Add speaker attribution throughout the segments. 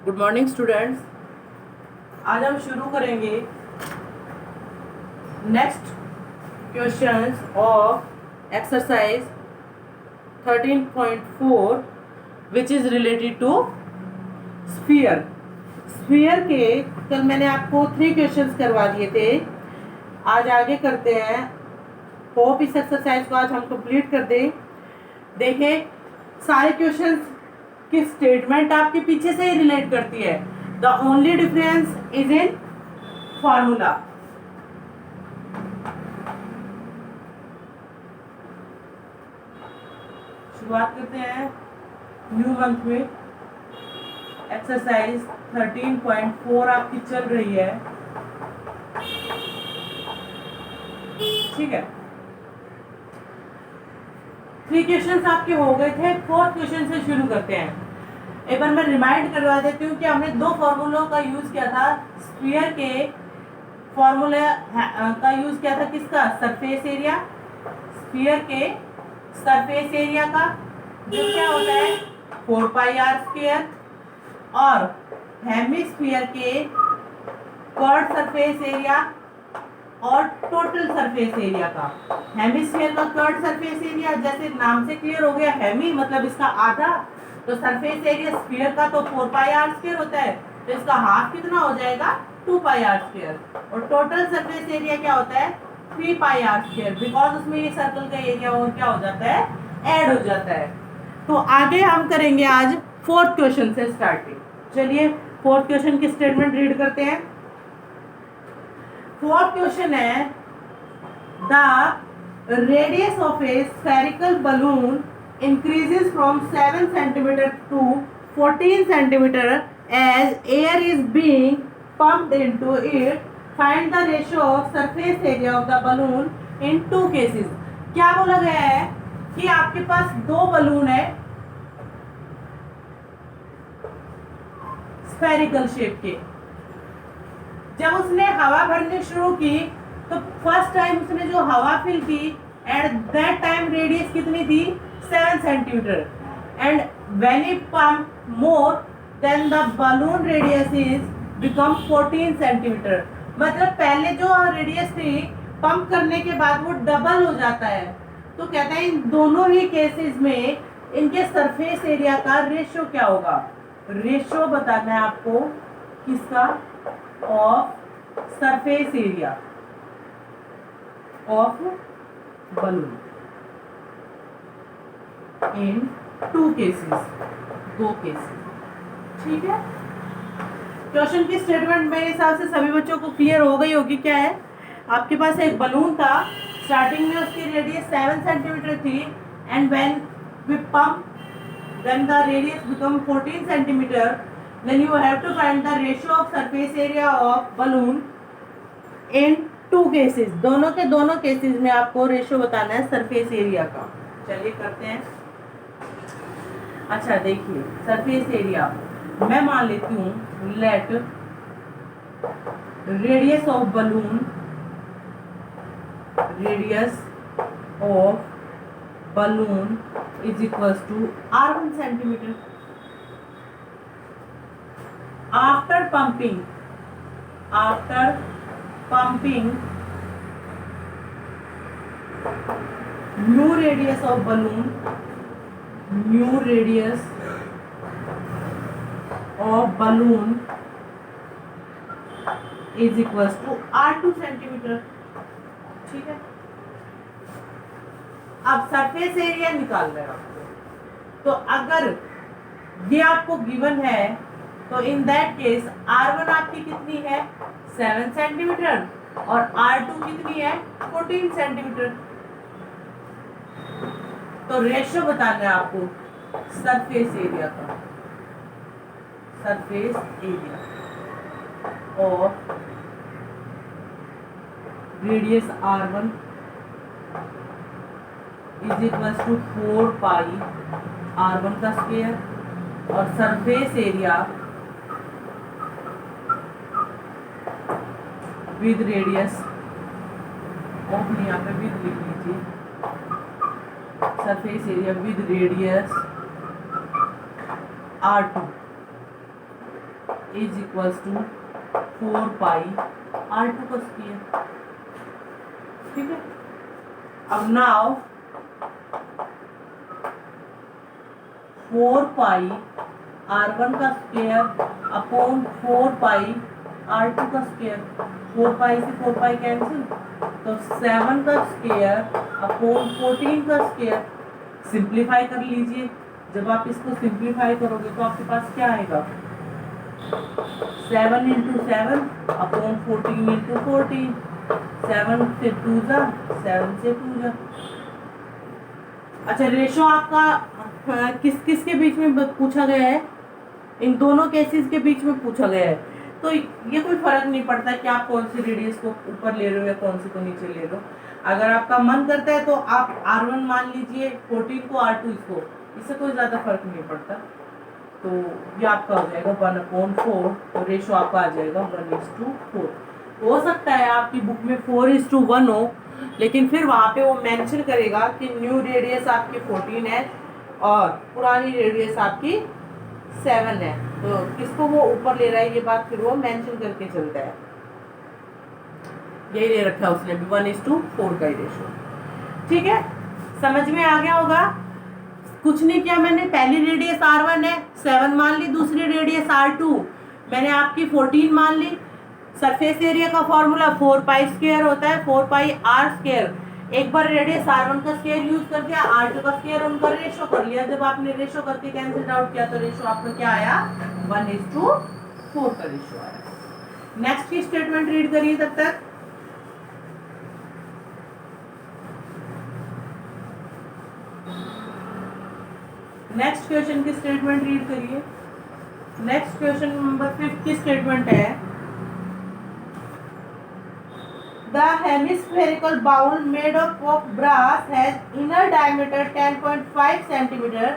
Speaker 1: Good morning students. आज हम शुरू करेंगे next questions of exercise 13.4 which is related to sphere. Sphere के कल मैंने आपको 3 क्वेश्चंस करवा दिए थे। आज आगे करते हैं। होप इस एक्सरसाइज को आज हम कंप्लीट कर दें। देखें, सारे क्वेश्चंस की स्टेटमेंट आपके पीछे से ही रिलेट करती है। The only difference is in formula. शुरुआत करते हैं न्यू मंथ में। एक्सरसाइज 13.4 आपकी चल रही है, ठीक है। 3 क्वेश्चंस आपके हो गए थे। 4th क्वेश्चन से शुरू करते हैं। एक बार मैं रिमाइंड करवा देती हूँ कि हमने 2 फॉर्मूलों का यूज किया था। स्फीयर के फॉर्मूले का यूज किया था किसका? Surface area. स्फीयर के सरफेस एरिया का जो क्या होता है 4 पाई आर स्क्वायर, और हेमिस्फीयर के कर्व्ड सरफेस एरिया और टोटल सरफेस एरिया का। हेमिस्फीयर का कर्व्ड सरफेस एरिया जैसे नाम से क्लियर हो गया, हेमी मतलब इसका आधा, तो सरफेस एरिया स्फीयर का तो 4 पाई आर स्क्वायर होता है, तो इसका हाफ कितना हो जाएगा 2 पाई आर स्क्वायर। और टोटल सरफेस एरिया क्या होता है 3 पाई आर स्क्वायर, बिकॉज उसमें ये सर्कल का एरिया और क्या हो जाता है ऐड हो जाता है। तो आगे हम करेंगे आज 4th क्वेश्चन से स्टार्टिंग। चलिए 4th क्वेश्चन की स्टेटमेंट रीड करते हैं। 4th क्वेश्चन है the radius of A spherical balloon increases from 7 centimeter to 14 centimeter as air is being pumped into it. Find the ratio of surface area of the balloon in 2 cases. क्या बोला गया है कि आपके पास 2 balloon है spherical shape के। जब उसने हवा भरनी शुरू की तो फर्स्ट टाइम उसने जो हवा फिल की एट दैट टाइम रेडियस कितनी थी 7 centimetre, and when he pump more than the balloon radius is become 14 centimetre. मतलब पहले जो रेडियस थी पंप करने के बाद वो डबल हो जाता है। तो कहता है इन दोनों ही केसेस में इनके सरफेस एरिया का रेशियो क्या होगा। रेशियो बताना है आपको किसका? Of surface area of balloon in 2 cases, 2 cases, ठीक है। क्वेश्चन की स्टेटमेंट मेरे हिसाब से सभी बच्चों को क्लियर हो गई होगी। क्या है, आपके पास एक बलून था, स्टार्टिंग में उसकी रेडियस 7 सेंटीमीटर थी, and when we pump then the radius become 14 centimeter, then you have to find the ratio of surface area of balloon in 2 cases. दोनों के दोनों केसेस में आपको रेशियो बताना है सरफेस एरिया का। चलिए करते हैं। अच्छा देखिए, सरफेस एरिया मैं मान लेती हूँ let radius of balloon, radius of balloon is equals to r1 centimeter. After pumping new radius of balloon, new radius of balloon is equals to r2 centimeter, ठीक है। अब सरफेस एरिया निकाल रहे हो आपको, तो अगर ये आपको गिवन है तो इन दैट केस r1 आपकी कितनी है 7 सेंटीमीटर और r2 कितनी है 14 सेंटीमीटर। तो रेशियो बताना है आपको सरफेस एरिया का, सरफेस एरिया और radius r1 is equal to 4 pi r1 का स्क्वायर, और surface area with radius of, यहाँ पे विद लिख लीजिए, surface area with radius r2 is equals to 4 pi R2 का स्क्वायर। ठीक है, अब नाउ 4 पाई R1 का स्क्वायर अपॉन 4 पाई R2 का स्क्वायर। 4 पाई से 4 पाई कैंसिल, तो 7 का स्क्वायर अपॉन 14 का स्क्वायर। सिंप्लीफाई कर लीजिए। जब आप इसको सिंप्लीफाई करोगे तो आपके पास क्या आएगा, 7 इंटू 7 अपॉन 14 इंटू 14। 7 से 2 जा, 7 से 2 जा। अच्छा, रेशो आपका किस किस के बीच में पूछा गया है, इन दोनों केसेस के बीच में पूछा गया है। तो ये कोई फर्क नहीं पड़ता कि आप कौन सी रेडियस को ऊपर ले रहे हो या कौन सी को नीचे ले रहे हो। अगर आपका मन करता है तो आप R1 मान लीजिए, 14 को R2 इसको, इससे कोई ज़्यादा फर्क नहीं पड़ता। तो ये आपका हो जाएगा 1/4, तो रेशो आपका आ जाएगा 1:4। हो सकता है आपकी बुक में 4:1 हो, लेकिन फिर वहाँ पे वो मेंशन करेगा कि न्यू रेडियस आपकी 14 है और पुरानी रेडियस आपकी 7 है, तो किसको वो ऊपर ले रहा है ये बात फिर वो मेंशन करके चलता है। यही ले रखा है उसने भी 1:4 का ही रेशो। ठीक है, समझ में आ गया होगा। कुछ नहीं किया मैंने, पहली रेडियस R1 है, 7 मान ली, दूसरी रेडियस R2 मैंने आपकी 14 मान ली। सरफेस एरिया का फॉर्मूला 4 पाई स्क्वायर होता है, 4 पाई R स्क्वायर। एक बार रेडियस R1 का स्क्वायर यूज कर दिया, R2 का स्क्वायर, उनका रेशो कर लिया। जब आपने रेशो करके कैंसिल आउट किया तो रेशो आपका क्या आया, 1:4 का रेशो आया। नेक्स्ट की स्टेटमेंट रीड करिए तब तक। नेक्स्ट क्वेश्चन की स्टेटमेंट रीड करिए। नेक्स्ट क्वेश्चन नंबर 5 की स्टेटमेंट है, the hemispherical bowl made up of brass has inner diameter 10.5 centimeter.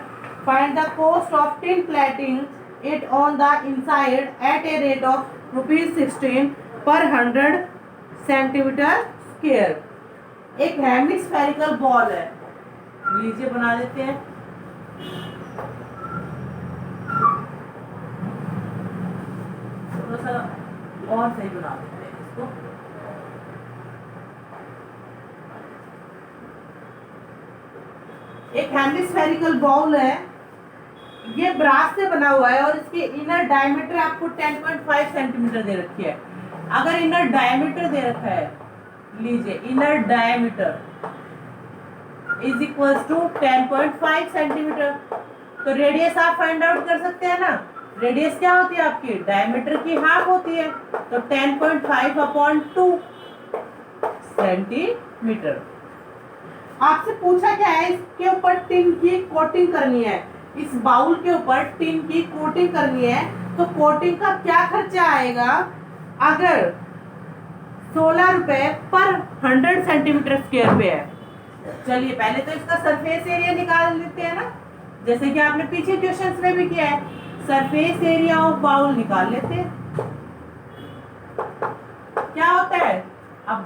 Speaker 1: Find the cost of tin plating it on the inside at a rate of ₹16 per 100 centimeter square. एक hemispherical ball है, लीजिए बना देते हैं। थोड़ा सा और सही बना देते हैं इसको। एक हेमिस्फेरिकल बाउल है, ये ब्रास से बना हुआ है और इसकी इनर डायमीटर आपको 10.5 सेंटीमीटर दे रखी है। अगर इनर डायमीटर दे रखा है, लीजिए inner diameter is equals to 10.5 centimetre, तो रेडियस आप फाइंड आउट कर सकते हैं ना। रेडियस क्या होती है आपकी, डायमीटर की हाफ होती है, तो 10.5/2 सेंटीमीटर। आपसे पूछा क्या है, इसके ऊपर टिन की कोटिंग करनी है, इस बाउल के ऊपर टिन की कोटिंग करनी है, तो कोटिंग का क्या खर्चा आएगा। अगर 16 रुपए पर 100 सेंटीमीटर स्क्वायर पे है, चलिए पहले तो इसका सरफेस एरिया निकाल लेते हैं ना, जैसे कि आपने पीछे क्वेश्चंस में भी किया है। सरफेस एरिया ऑफ बाउल निकाल लेते हैं। क्या होता है, अब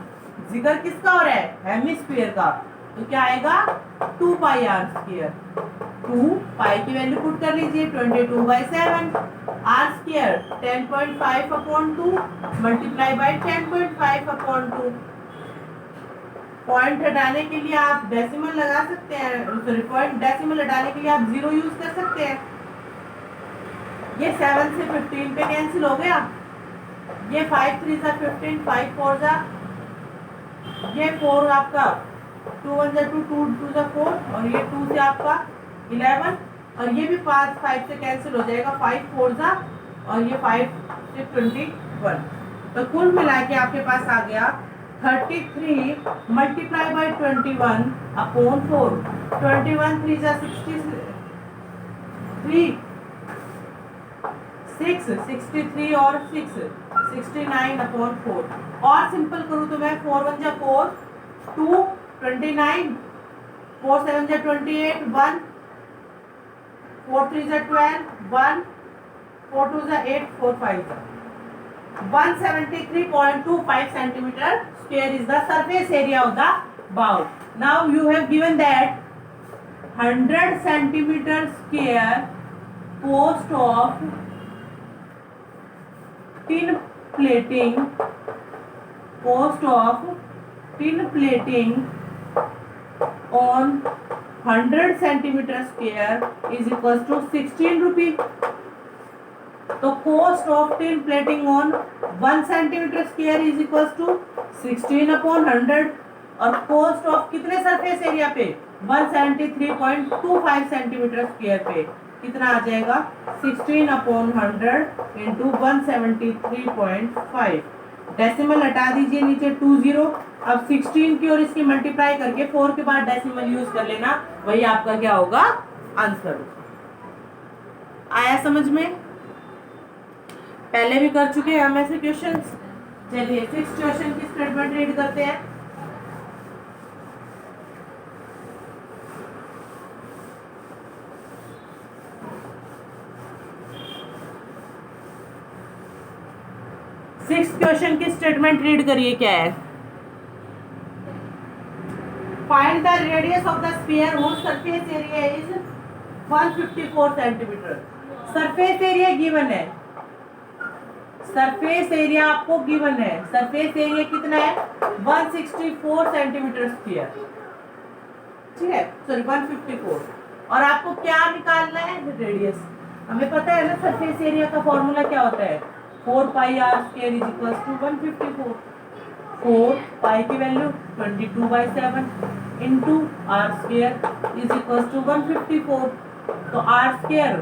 Speaker 1: जिक्र किसका हो रहा है, हेमिस्फीयर का, तो क्या आएगा 2 पाई R स्क्वायर। 2 पाई की वैल्यू पुट कर लीजिए, 22/7 R square 10.5/2 multiply by 10.5/2। Point हटाने के लिए आप डेसिमल लगा सकते हैं, सॉरी पॉइंट डेसिमल हटाने के लिए आप 0 यूज कर सकते हैं। ये 7 से 15 पे कैंसिल हो गया, ये 5 3 सा 15, 5 4 सा, ये 4 आपका 2 1 सा 2, 2 2 सा 4, और ये 2 से आपका 11, और ये भी 5 से कैंसिल हो जाएगा, 5 4 सा, और ये 5 से 21। तो कुल मिला के आपके पास आ गया 33 मल्टीप्लाई बाय 21/4। 21 3 सा 63, 63 और 6 69/4। और सिंपल करूँ तो मैं 4 1 जा 4, 2 29, 4 7 जा 28, 1 4 3 जा 12, 1 4 2 जा 8, 4 5 जा 173.25 centimeter square is the surface area of the bowl. Now you have given that 100 centimeter square cost of tin plating, cost of tin plating on 100 centimeter square is equals to 16 रुपी। तो cost of tin plating on 1 centimeter square is equals to 16 upon 100 और cost of कितने surface area पे 173.25 centimetre square पे कितना आ जाएगा 16 upon 100 into 173.5। Decimal हटा दीजिए नीचे 20। अब 16 की और इसकी मल्टीप्लाई करके 4 के बाद डेसिमल यूज कर लेना, वही आपका क्या होगा आंसर। आया समझ में? पहले भी कर चुके हैं हम ऐसे क्वेश्चंस। चलिए 6 क्वेश्चन की स्टेटमेंट रीड करते हैं। सिक्स क्वेश्चन की स्टेटमेंट रीड करिए, क्या है? Find the radius of the sphere whose surface area is 154 centimetre. Surface area given है, सरफेस एरिया आपको गिवन है। सरफेस एरिया कितना है 164 सेंटीमीटर स्क्वायर, ठीक है, सॉरी 154। और आपको क्या निकालना है रेडियस। हमें पता है ना सरफेस एरिया का फॉर्मूला क्या होता है 4 pi R square is equals to 154। 4 pi की value 22/7 into R square is equals to 154। तो आर स्क्वायर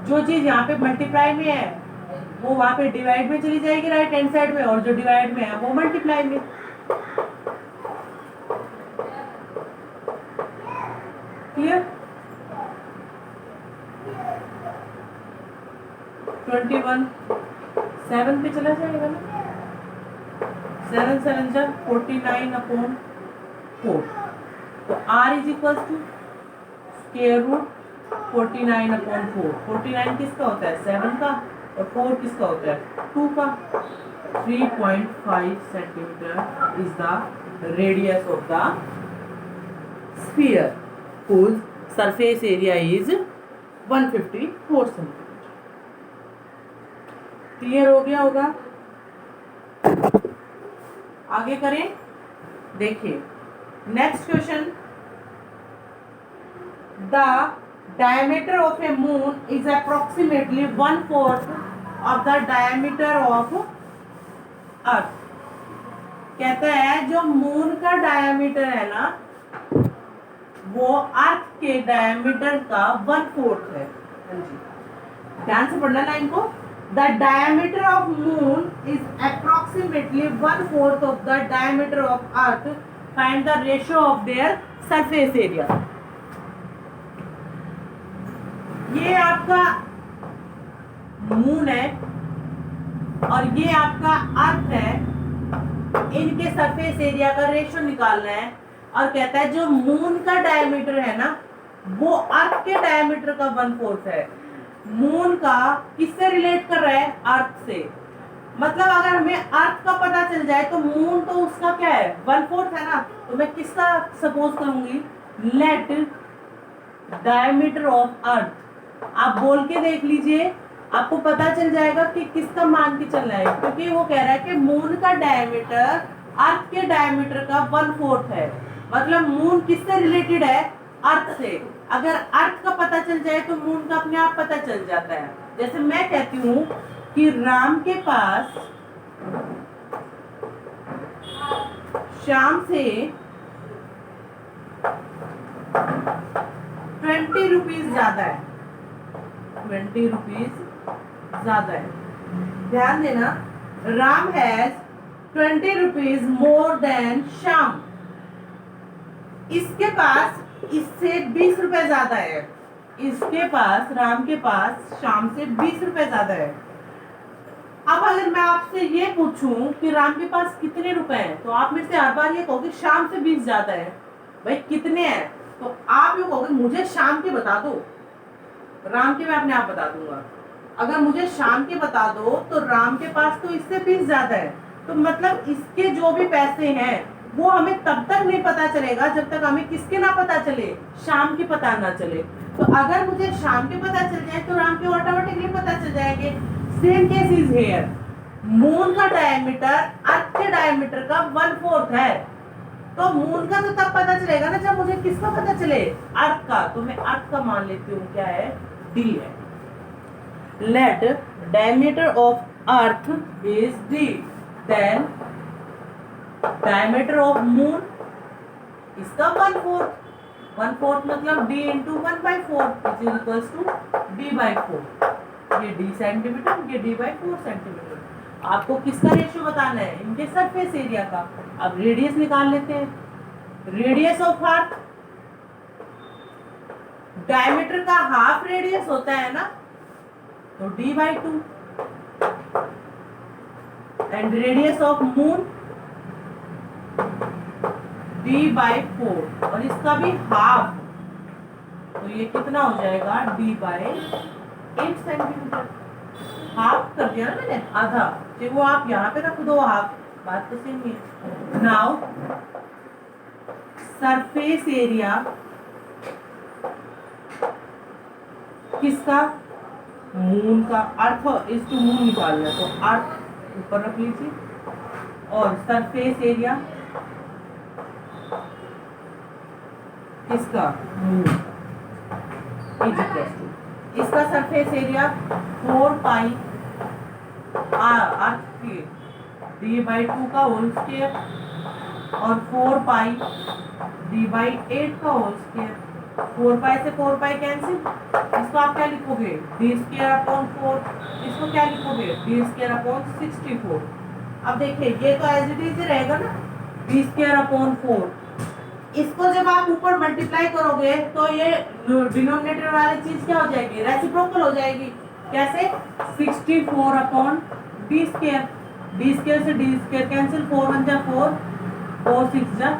Speaker 1: जो चीज यहाँ पे मल्टीप्लाई में है वो वहाँ पे डिवाइड में चली जाएगी राइट हैंड साइड में, और जो डिवाइड में है वो मल्टीप्लाई में। क्लियर? 21 7 पे चला जाएगा ना, 7 7 जा 49 अपॉन 4। तो r is equals to square root 49 upon 4। 49 किसका होता है 7 का, और 4 किसका होता है 2 का। 3.5 centimetre is the radius of the sphere whose surface area is 154 centimetre. Clear हो गया होगा? आगे करें, देखिए next question. The diameter of A moon is approximately 1/4 of the diameter of अर्थ। कहता है जो मून का डायमीटर है ना वो अर्थ के डायमीटर का 1/4 है। ध्यान से पढ़ना लाइन को। The diameter of moon is approximately 1/4 of the diameter of earth. Find the ratio of their surface area. ये आपका मून है और ये आपका अर्थ है, इनके सरफेस एरिया का रेशियो निकालना है। और कहता है जो मून का डायमीटर है ना वो अर्थ के डायमीटर का 1/4 है। मून का किससे रिलेट कर रहा है अर्थ से। मतलब अगर हमें अर्थ का पता चल जाए तो मून तो उसका क्या है 1/4 है ना, तो मैं किसका सपोज करूंगी लेट डायमीटर ऑफ अर्थ। आप बोल के देख लीजिए, आपको पता चल जाएगा कि किसका मान के चलना है, क्योंकि वो कह रहा है कि मून का डायमीटर अर्थ के डायमीटर का 1/4 है। मतलब मून किससे रिलेटेड है अर्थ से। अगर अर्थ का पता चल जाए तो मून का अपने आप पता चल जाता है। जैसे मैं कहती हूँ कि राम के पास शाम से 20 रुपीज ज्यादा है, 20 रुपीज ज्यादा है। ध्यान देना, Ram has 20 rupees more than Shyam. इसके पास इससे 20 रुपए ज्यादा है। इसके पास राम के पास शाम से 20 रुपए ज्यादा है। अब अगर मैं आपसे ये पूछूं कि राम के पास कितने रुपए हैं, तो आप मेरे से हर बार ये कहोगे शाम से 20 ज्यादा है। भाई कितने हैं, तो आप ये कहोगे मुझे शाम के बता दो, राम के मैं अपने आप बता दूंगा। अगर मुझे शाम के बता दो तो राम के पास तो इससे 20 ज्यादा है, तो मतलब इसके जो भी पैसे हैं वो हमें तब तक नहीं पता चलेगा जब तक हमें किसके ना पता चले, शाम के पता ना चले। तो अगर मुझे शाम के पता चल जाए तो राम के ऑटोमेटिकली पता चल जाएंगे। Same case is here. Moon का डायमीटर अर्थ के डायमीटर का 1/4 है। तो मून का तो तब पता चलेगा ना जब मुझे किसका पता चले, अर्थ का। तो मैं अर्थ का मान लेती हूँ, क्या है, डी है। Let diameter of earth is D, then diameter of moon इसका 1/4 मतलब d into 1/4 which is equals to d/4। ये d सेंटीमीटर, ये d/4 सेंटीमीटर। आपको किसका रेशियो बताना है, इनके सरफेस एरिया का। अब रेडियस निकाल लेते हैं। रेडियस ऑफ अर्थ, डायमीटर का हाफ रेडियस होता है ना, तो d/2। And radius of moon d/4 और इसका भी हाफ, तो ये कितना हो जाएगा, d/8 सेंटीमीटर। हाफ कर दिया ना मैंने, आधा। तो वो आप यहाँ पे रख दो हाफ, बात तो सेम ही है। नाउ सरफेस एरिया किसका, मून का। अर्थ इज टू मून निकालना, तो अर्थ ऊपर रख लीजिए और सरफेस एरिया किसका, मून इज इक्वल टू, इसका सरफेस एरिया 4 पाई अर्थ के d/2 का होल स्क्वायर और 4 पाई d/8 का होल स्क्वायर। 4 पाई से 4 पाई कैंसिल, इसको आप क्या लिखोगे, d²/4। इसको क्या लिखोगे, d²/64। अब देखिए ये तो एज इट इज रहेगा ना, d²/4। इसको जब आप ऊपर मल्टीप्लाई करोगे तो ये डिनोमिनेटर वाली चीज क्या हो जाएगी, रेसिप्रोकल हो जाएगी। कैसे, 64/d²। d² से d² कैंसिल, 4 1 जा 4, 4 6 जा,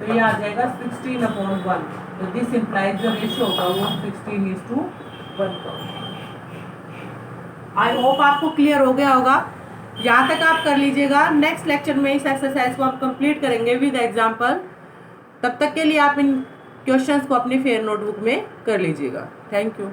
Speaker 1: तो ये आ जाएगा 16/1। तो दिस इंप्लाइज द रेशियो होगा वो 16:1 का। आई होप आपको क्लियर हो गया होगा। यहाँ तक आप कर लीजिएगा। नेक्स्ट लेक्चर में इस एक्सरसाइज को हम कंप्लीट करेंगे विद एग्जांपल। तब तक के लिए आप इन क्वेश्चंस को अपनी फेयर नोटबुक में कर लीजिएगा। Thank you.